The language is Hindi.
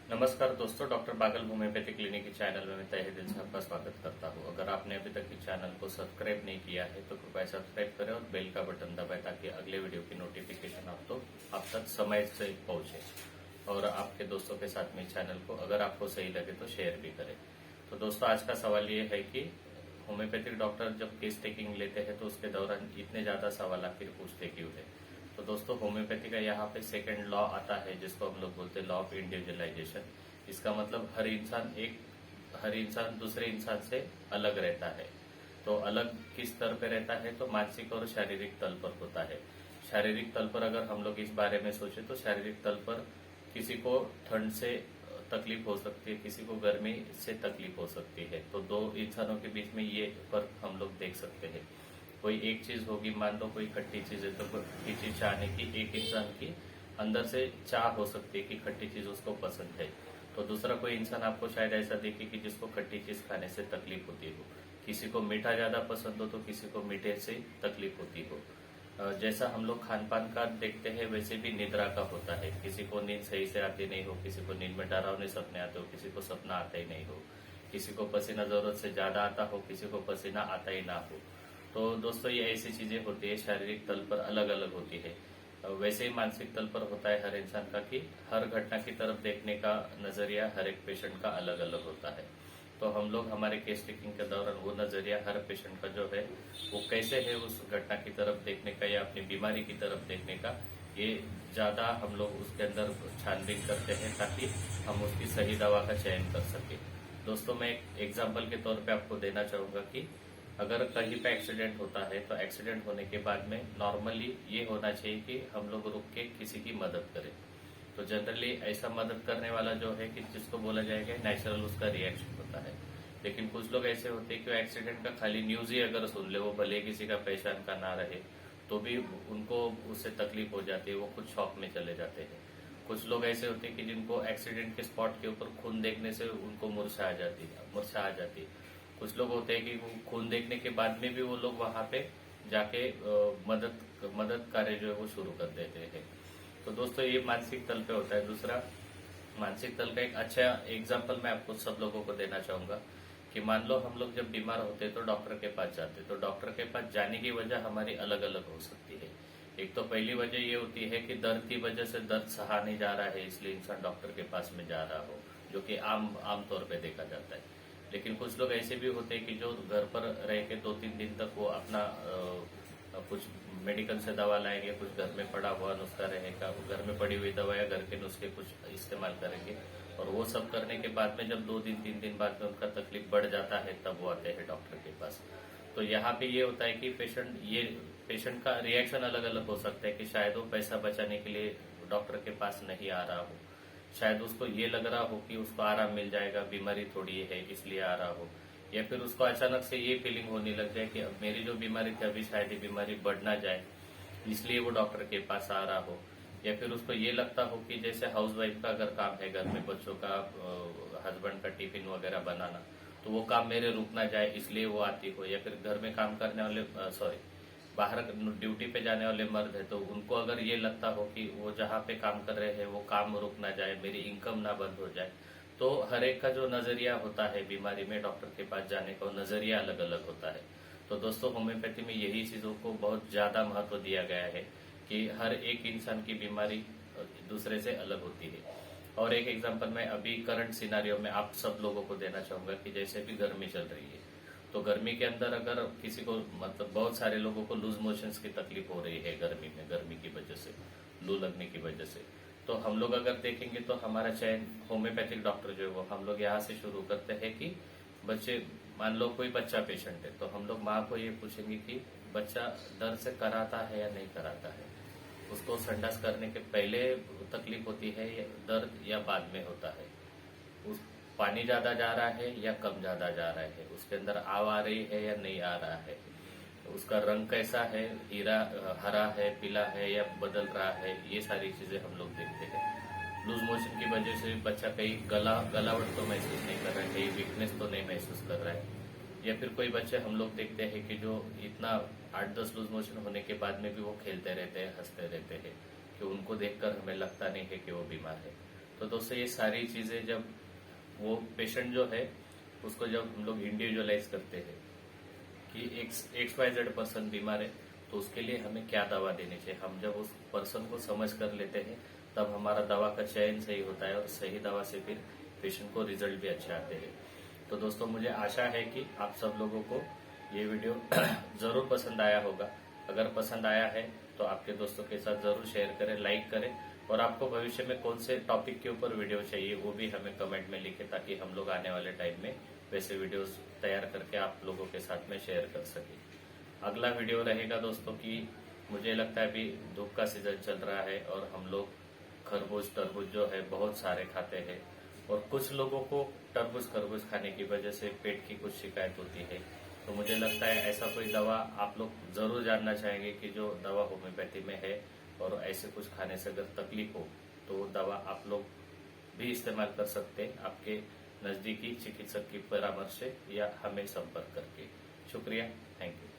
नमस्कार दोस्तों, डॉक्टर बागल होम्योपैथी क्लिनिक के चैनल में मैं तहे दिल से आपका स्वागत करता हूं। अगर आपने अभी तक इस चैनल को सब्सक्राइब नहीं किया है तो कृपया सब्सक्राइब करें और बेल का बटन दबाएं ताकि अगले वीडियो की नोटिफिकेशन आप तक समय से पहुंचे और आपके दोस्तों के साथ में चैनल को अगर आपको सही लगे तो शेयर भी करें। तो दोस्तों, आज का सवाल ये है कि होम्योपैथिक डॉक्टर जब केस टेकिंग लेते हैं तो उसके दौरान इतने ज्यादा सवाल आखिर पूछते क्यों है। तो दोस्तों, होम्योपैथी का यहाँ पे सेकंड लॉ आता है जिसको हम लोग बोलते हैं लॉ ऑफ इंडिविजुअलाइजेशन। इसका मतलब हर इंसान दूसरे इंसान से अलग रहता है। तो अलग किस स्तर पे रहता है, तो मानसिक और शारीरिक तल पर होता है। शारीरिक तल पर अगर हम लोग इस बारे में सोचे तो शारीरिक तल पर किसी को ठंड से तकलीफ हो सकती है, किसी को गर्मी से तकलीफ हो सकती है। तो दो इंसानों के बीच में ये फर्क हम लोग देख सकते हैं। कोई एक चीज होगी, मान लो कोई खट्टी चीज है तो खट्टी चीज चाहने की एक इंसान की अंदर से चाह हो सकती है कि खट्टी चीज उसको पसंद है। तो दूसरा कोई इंसान आपको शायद ऐसा देखे कि जिसको खट्टी चीज खाने से तकलीफ होती हो। किसी को मीठा ज्यादा पसंद हो तो किसी को मीठे से तकलीफ होती हो। जैसा हम लोग खान पान का देखते हैं वैसे भी निद्रा का होता है। किसी को नींद सही से आती नहीं हो, किसी को नींद में डरावने सपने आते हो, किसी को सपना आता ही नहीं हो, किसी को पसीना जरूरत से ज्यादा आता हो, किसी को पसीना आता ही ना हो। तो दोस्तों, ये ऐसी चीजें होती है, शारीरिक तल पर अलग अलग होती है। वैसे ही मानसिक तल पर होता है हर इंसान का कि हर घटना की तरफ देखने का नजरिया हर एक पेशेंट का अलग अलग होता है। तो हम लोग हमारे केस टेकिंग के दौरान वो नजरिया हर पेशेंट का जो है वो कैसे है उस घटना की तरफ देखने का या अपनी बीमारी की तरफ देखने का, ये ज्यादा हम लोग उसके अंदर छानबीन करते हैं ताकि हम उसकी सही दवा का चयन कर सके। दोस्तों, मैं एक एग्जाम्पल के तौर पे आपको देना चाहूंगा कि अगर कहीं पे एक्सीडेंट होता है तो एक्सीडेंट होने के बाद में नॉर्मली ये होना चाहिए कि हम लोग रुक के किसी की मदद करें। तो जनरली ऐसा मदद करने वाला जो है कि जिसको बोला जाएगा नेचुरल उसका रिएक्शन होता है। लेकिन कुछ लोग ऐसे होते हैं कि एक्सीडेंट का खाली न्यूज ही अगर सुन ले, वो भले किसी का पहचान का ना रहे, तो भी उनको उससे तकलीफ हो जाती है, वो खुद शॉक में चले जाते हैं। कुछ लोग ऐसे होते हैं कि जिनको एक्सीडेंट के स्पॉट के ऊपर खून देखने से उनको मूर्छा आ जाती है। कुछ लोग होते हैं कि वो खून देखने के बाद में भी वो लोग वहां पे जाके मदद कार्य जो है वो शुरू कर देते हैं। तो दोस्तों, ये मानसिक तल पे होता है। दूसरा, मानसिक तल का एक अच्छा एग्जाम्पल मैं आपको सब लोगों को देना चाहूंगा कि मान लो हम लोग जब बीमार होते तो डॉक्टर के पास जाते, तो डॉक्टर के पास जाने की वजह हमारी अलग अलग हो सकती है। एक तो पहली वजह ये होती है कि दर्द की वजह से दर्द सहा नहीं जा रहा है, इसलिए इंसान डॉक्टर के पास में जा रहा हो, जो कि आम तौर पे देखा जाता है। लेकिन कुछ लोग ऐसे भी होते हैं कि जो घर पर रह के 2-3 दिन तक वो अपना कुछ मेडिकल से दवा लाएंगे, कुछ घर में पड़ा हुआ नुस्खा रहेगा, घर में पड़ी हुई दवा या घर के नुस्खे कुछ इस्तेमाल करेंगे। और वो सब करने के बाद में जब 2 दिन 3 दिन बाद में उनका तकलीफ बढ़ जाता है तब वो आते हैं डॉक्टर के पास। तो यहाँ पे ये होता है कि पेशेंट का रिएक्शन अलग अलग हो सकता है कि शायद वो पैसा बचाने के लिए डॉक्टर के पास नहीं आ रहा हो, शायद उसको ये लग रहा हो कि उसको आराम मिल जाएगा, बीमारी थोड़ी है इसलिए आ रहा हो, या फिर उसको अचानक से ये फीलिंग होने लग जाए कि अब मेरी जो बीमारी थी अभी शायद ये बीमारी बढ़ ना जाए, इसलिए वो डॉक्टर के पास आ रहा हो। या फिर उसको ये लगता हो कि जैसे हाउसवाइफ का अगर काम है घर में बच्चों का, हस्बैंड का टिफिन वगैरह बनाना, तो वो काम मेरे रुक ना जाए इसलिए वो आती हो। या फिर घर में काम करने वाले बाहर ड्यूटी पे जाने वाले मर्द है तो उनको अगर ये लगता हो कि वो जहाँ पे काम कर रहे हैं वो काम रुक ना जाए, मेरी इनकम ना बंद हो जाए। तो हर एक का जो नजरिया होता है बीमारी में डॉक्टर के पास जाने का, नजरिया अलग अलग होता है। तो दोस्तों, होम्योपैथी में यही चीजों को बहुत ज्यादा महत्व दिया गया है कि हर एक इंसान की बीमारी दूसरे से अलग होती है। और एक एग्जांपल मैं अभी करंट सिनारियो में आप सब लोगों को देना चाहूंगा कि जैसे भी गर्मी चल रही है, तो गर्मी के अंदर अगर किसी को, मतलब बहुत सारे लोगों को लूज मोशंस की तकलीफ हो रही है गर्मी में, गर्मी की वजह से, लू लगने की वजह से, तो हम लोग अगर देखेंगे तो हमारा चयन होम्योपैथिक डॉक्टर जो है वो हम लोग यहाँ से शुरू करते हैं कि बच्चे, मान लो कोई बच्चा पेशेंट है तो हम लोग माँ को ये पूछेंगे कि बच्चा दर्द से कराता है या नहीं कराता है, उसको संडास करने के पहले तकलीफ होती है या दर्द या बाद में होता है, उस पानी ज्यादा जा रहा है या कम ज्यादा जा रहा है, उसके अंदर आव आ रही है या नहीं आ रहा है, उसका रंग कैसा है, हरा है, पीला है या बदल रहा है, ये सारी चीजें हम लोग देखते हैं। लूज मोशन की वजह से बच्चा कहीं गलावट तो महसूस नहीं कर रहा है, कहीं वीकनेस तो नहीं महसूस कर रहा है। या फिर कोई बच्चे हम लोग देखते हैं कि जो इतना 8-10 लूज मोशन होने के बाद में भी वो खेलते रहते हैं, हंसते रहते हैं, कि उनको देखकर हमें लगता नहीं है कि वो बीमार है। तो दोस्तों ये सारी चीजें जब वो पेशेंट जो है उसको जब हम लोग इंडिविजुअलाइज करते हैं कि XYZ पर्सन बीमार है तो उसके लिए हमें क्या दवा देनी चाहिए, हम जब उस पर्सन को समझ कर लेते हैं तब हमारा दवा का चयन सही होता है और सही दवा से फिर पेशेंट को रिजल्ट भी अच्छे आते हैं। तो दोस्तों मुझे आशा है कि आप सब लोगों को ये वीडियो जरूर पसंद आया होगा। अगर पसंद आया है तो आपके दोस्तों के साथ जरूर शेयर करें, लाइक करें, और आपको भविष्य में कौन से टॉपिक के ऊपर वीडियो चाहिए वो भी हमें कमेंट में लिखें, ताकि हम लोग आने वाले टाइम में वैसे वीडियोस तैयार करके आप लोगों के साथ में शेयर कर सके। अगला वीडियो रहेगा दोस्तों कि मुझे लगता है अभी धूप का सीजन चल रहा है और हम लोग खरबूज तरबूज जो है बहुत सारे खाते हैं, और कुछ लोगों को तरबूज खरबूज खाने की वजह से पेट की कुछ शिकायत होती है। तो मुझे लगता है ऐसा कोई दवा आप लोग जरूर जानना चाहेंगे कि जो दवा होम्योपैथी में है, और ऐसे कुछ खाने से अगर तकलीफ हो तो वो दवा आप लोग भी इस्तेमाल कर सकते हैं आपके नजदीकी चिकित्सक की परामर्श से या हमें संपर्क करके। शुक्रिया, थैंक यू।